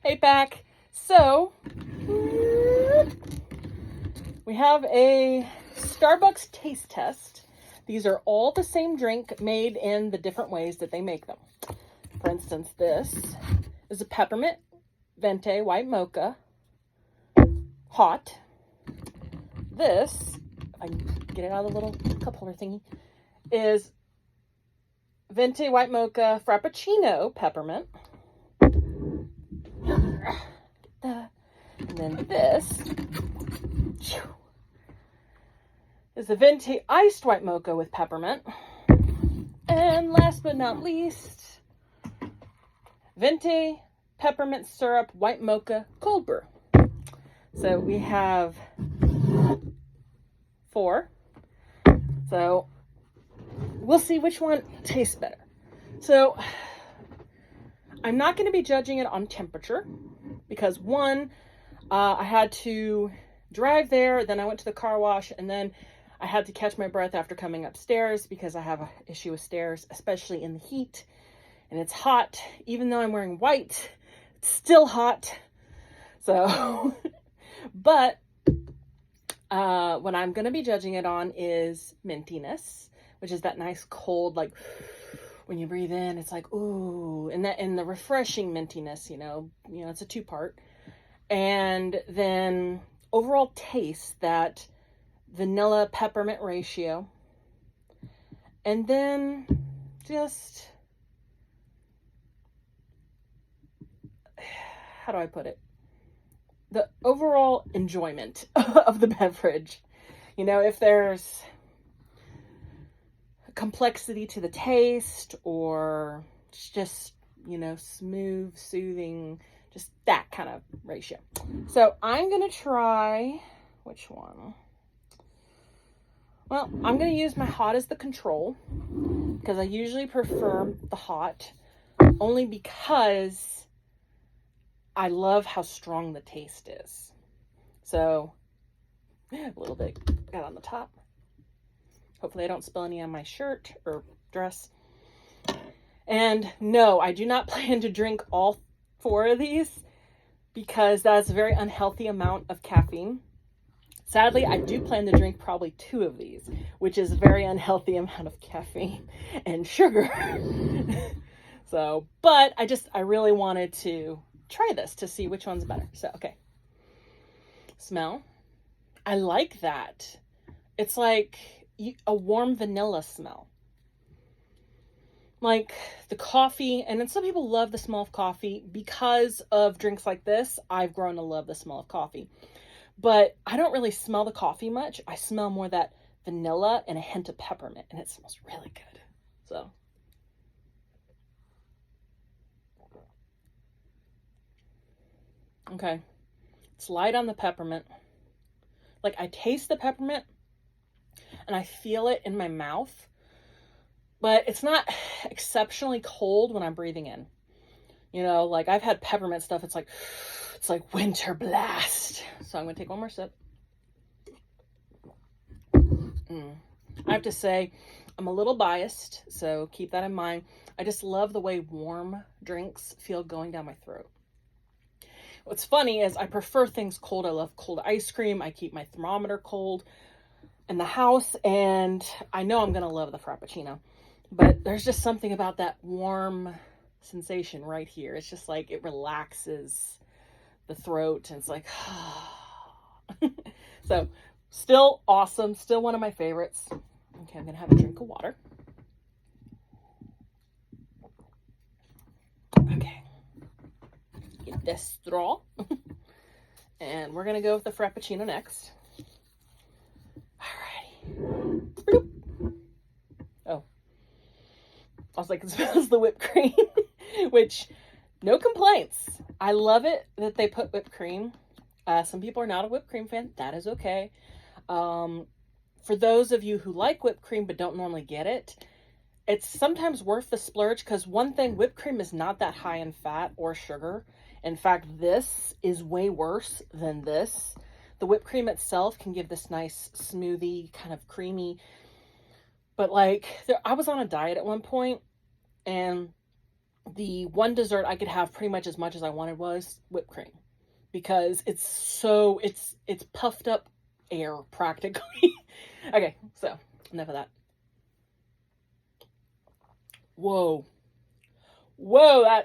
Hey, back. So, we have a Starbucks taste test. These are all the same drink made in the different ways that they make them. For instance, this is a Peppermint Venti white mocha, hot. This, if I can get it out of the little cup holder thingy, is Venti white mocha frappuccino peppermint. And then this is the Venti iced white mocha with peppermint. And last but not least, Venti peppermint syrup white mocha cold brew. So we have 4. So we'll see which one tastes better. So I'm not going to be judging it on temperature because one, I had to drive there, then I went to the car wash, and then I had to catch my breath after coming upstairs because I have an issue with stairs, especially in the heat. And it's hot. Even though I'm wearing white, it's still hot. So, but what I'm going to be judging it on is mintiness, which is that nice cold, like when you breathe in, it's like, ooh, and the refreshing mintiness, you know, it's a 2-part. And then overall taste, that vanilla peppermint ratio. And then just, how do I put it? The overall enjoyment of the beverage. You know, if there's complexity to the taste or just, smooth, soothing, just that kind of ratio. So I'm going to try, which one? Well, I'm going to use my hot as the control because I usually prefer the hot only because I love how strong the taste is. So a little bit got on the top. Hopefully I don't spill any on my shirt or dress. And no, I do not plan to drink all 4 of these because that's a very unhealthy amount of caffeine. Sadly, I do plan to drink probably 2 of these, which is a very unhealthy amount of caffeine and sugar. So, but I really wanted to try this to see which one's better. So, okay. Smell. I like that. It's like a warm vanilla smell. Like the coffee, and then some people love the smell of coffee because of drinks like this. I've grown to love the smell of coffee. But I don't really smell the coffee much. I smell more that vanilla and a hint of peppermint, and it smells really good. So. Okay. It's light on the peppermint. Like I taste the peppermint and I feel it in my mouth, but it's not exceptionally cold when I'm breathing in. You know, like I've had peppermint stuff. It's like winter blast. So I'm going to take one more sip. I have to say, I'm a little biased, so keep that in mind. I just love the way warm drinks feel going down my throat. What's funny is I prefer things cold. I love cold ice cream. I keep my thermometer cold in the house, and I know I'm going to love the Frappuccino. But there's just something about that warm sensation right here. It's just like it relaxes the throat, and it's like, so still awesome. Still one of my favorites. Okay, I'm going to have a drink of water. Okay. Get this straw. And we're going to go with the Frappuccino next. Alrighty. Oh. I was like, it smells the whipped cream. Which, no complaints. I love it that they put whipped cream. Some people are not a whipped cream fan. That is okay. For those of you who like whipped cream but don't normally get it, it's sometimes worth the splurge because one thing, whipped cream is not that high in fat or sugar. In fact, this is way worse than this. The whipped cream itself can give this nice smoothie, kind of creamy. But like, I was on a diet at one point, and the one dessert I could have pretty much as I wanted was whipped cream, because it's puffed up air practically. Okay, so enough of that. Whoa. Whoa,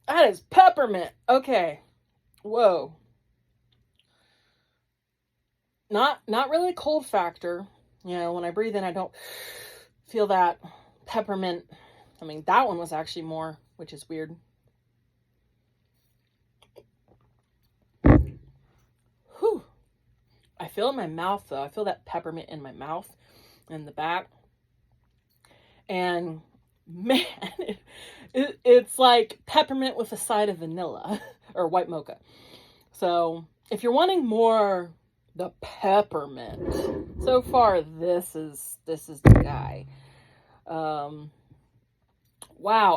that is peppermint. Okay. Whoa. Not really cold factor. You know, when I breathe in, I don't feel that peppermint. I mean, that one was actually more, which is weird. Whew. I feel it in my mouth, though. I feel that peppermint in my mouth and the back. And man, it's like peppermint with a side of vanilla or white mocha. So if you're wanting more the peppermint, so far this is the guy. Wow,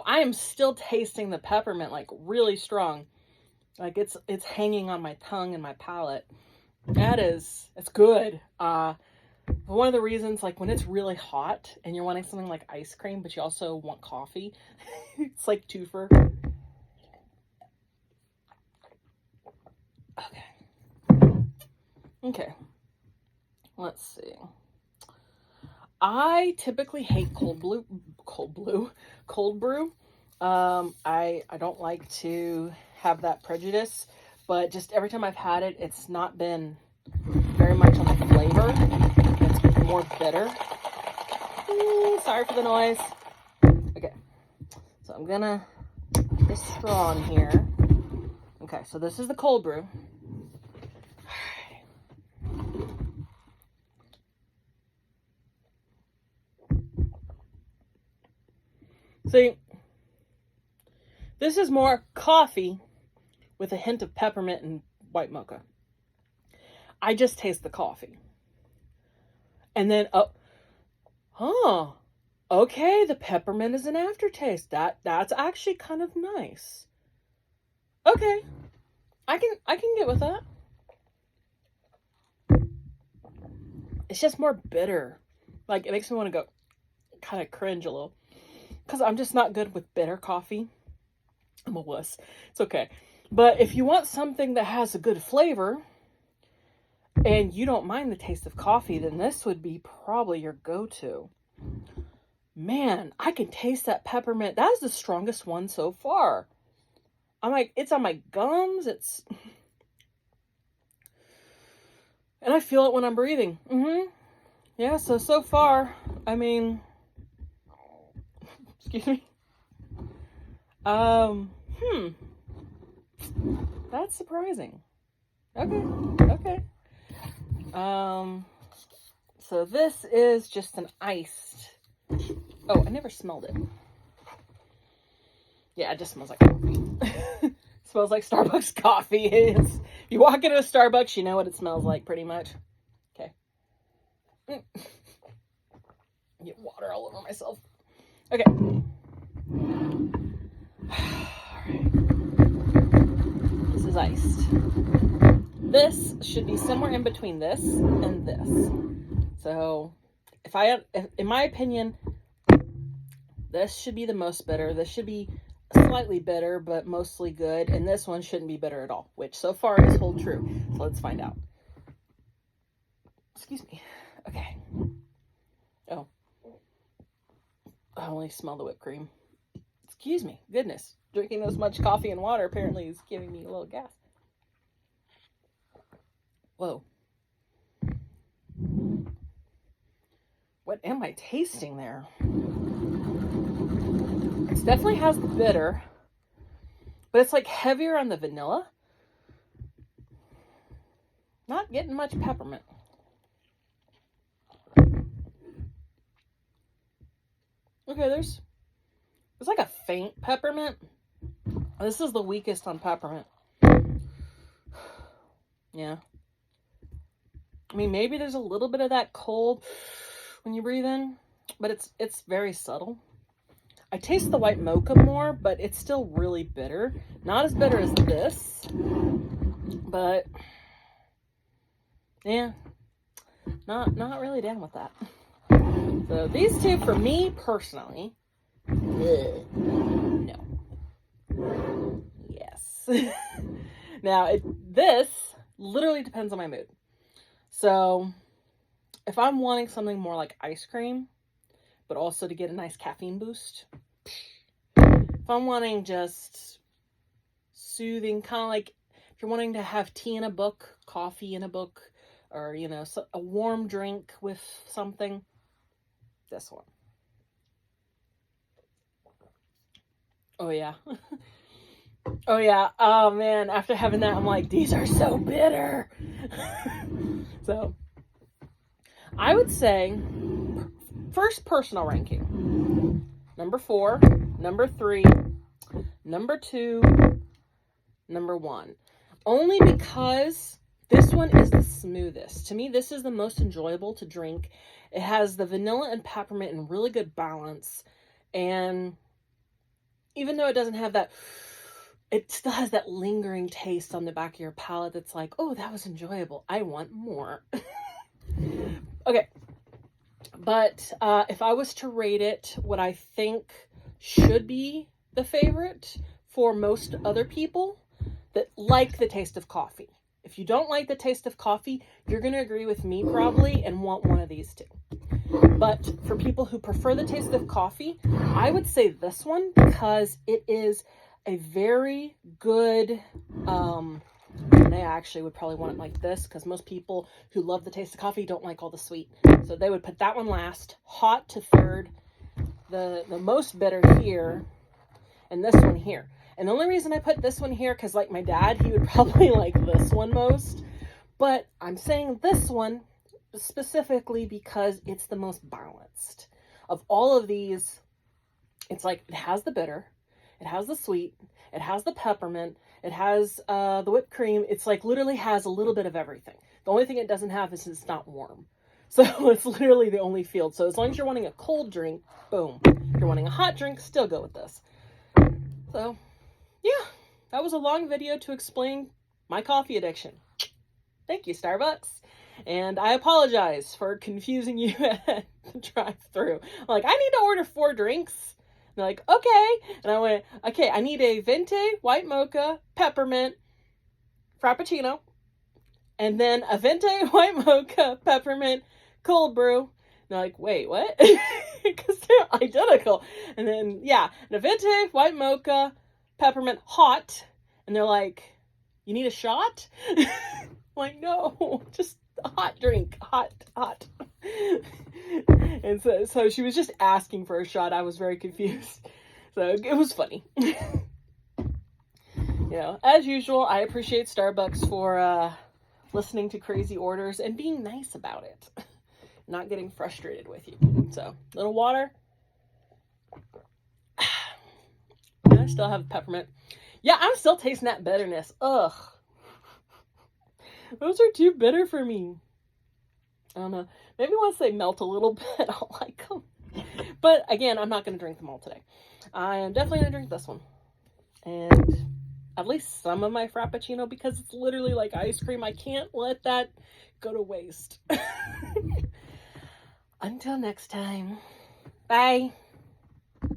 I am still tasting the peppermint like really strong. Like it's hanging on my tongue and my palate. It's good. One of the reasons, like when it's really hot and you're wanting something like ice cream, but you also want coffee, it's like twofer. Okay. Let's see. I typically hate cold brew. I don't like to have that prejudice, but just every time I've had it, it's not been very much on the flavor. It's more bitter. Sorry for the noise. Okay, so I'm gonna get this straw in here. Okay, so this is the cold brew. See, this is more coffee with a hint of peppermint and white mocha. I just taste the coffee. And then, okay, the peppermint is an aftertaste. That's actually kind of nice. Okay, I can get with that. It's just more bitter. Like, it makes me want to go kind of cringe a little. Because I'm just not good with bitter coffee. I'm a wuss. It's okay. But if you want something that has a good flavor and you don't mind the taste of coffee, then this would be probably your go-to. Man, I can taste that peppermint. That is the strongest one so far. I'm like, it's on my gums. And I feel it when I'm breathing. Yeah, so far, I mean, excuse me. That's surprising. Okay. So this is just an iced. Oh, I never smelled it. Yeah, it just smells like coffee. It smells like Starbucks coffee. You walk into a Starbucks, you know what it smells like, pretty much. Okay. Get water all over myself. Okay. This is iced. This should be somewhere in between this and this. So, in my opinion, this should be the most bitter. This should be slightly bitter, but mostly good. And this one shouldn't be bitter at all, which so far is hold true. So let's find out. Excuse me. Okay. Oh. I only smell the whipped cream. Excuse me. Goodness. Drinking this much coffee and water apparently is giving me a little gas. Whoa. What am I tasting there? It definitely has the bitter, but it's like heavier on the vanilla. Not getting much peppermint. Okay, there's like a faint peppermint. This is the weakest on peppermint. Yeah. I mean, maybe there's a little bit of that cold when you breathe in, but it's very subtle. I taste the white mocha more, but it's still really bitter. Not as bitter as this, but yeah, not really down with that. So these two, for me personally, no. Now, this literally depends on my mood. So if I'm wanting something more like ice cream, but also to get a nice caffeine boost, if I'm wanting just soothing, kind of like if you're wanting to have tea in a book, coffee in a book, or, you know, a warm drink with something, this one. Oh, yeah. Oh, yeah. Oh, man. After having that, I'm like, these are so bitter. So, I would say, first personal ranking. Number 4, number 3, number 2, number 1. Only because this one is the smoothest. To me, this is the most enjoyable to drink. It has the vanilla and peppermint in really good balance. And even though it doesn't have that, it still has that lingering taste on the back of your palate that's like, oh, that was enjoyable. I want more. Okay. But if I was to rate it, what I think should be the favorite for most other people that like the taste of coffee. If you don't like the taste of coffee, you're going to agree with me probably and want one of these two. But for people who prefer the taste of coffee, I would say this one because it is a very good, they actually would probably want it like this because most people who love the taste of coffee don't like all the sweet. So they would put that one last, hot to third, the most bitter here, and this one here. And the only reason I put this one here, because like my dad, he would probably like this one most. But I'm saying this one specifically because it's the most balanced. Of all of these, it's like it has the bitter, it has the sweet, it has the peppermint, it has the whipped cream. It's like literally has a little bit of everything. The only thing it doesn't have is it's not warm. So it's literally the only field. So as long as you're wanting a cold drink, boom. If you're wanting a hot drink, still go with this. So yeah, that was a long video to explain my coffee addiction. Thank you, Starbucks. And I apologize for confusing you at the drive-thru. I'm like, I need to order 4 drinks. And they're like, okay. And I went, okay, I need a Venti, white mocha, peppermint, frappuccino. And then a Venti, white mocha, peppermint, cold brew. And they're like, wait, what? Because they're identical. And then, yeah, an Venti, white mocha, peppermint, hot. And they're like, you need a shot? Like, no, just a hot drink, hot. And so she was just asking for a shot. I was very confused. So it was funny. You know, as usual, I appreciate Starbucks for listening to crazy orders and being nice about it. Not getting frustrated with you. So, little water. I still have peppermint. Yeah, I'm still tasting that bitterness. Ugh. Those are too bitter for me. I don't know. Maybe once they melt a little bit, I'll like them. But again, I'm not going to drink them all today. I am definitely going to drink this one. And at least some of my Frappuccino because it's literally like ice cream. I can't let that go to waste. Until next time. Bye.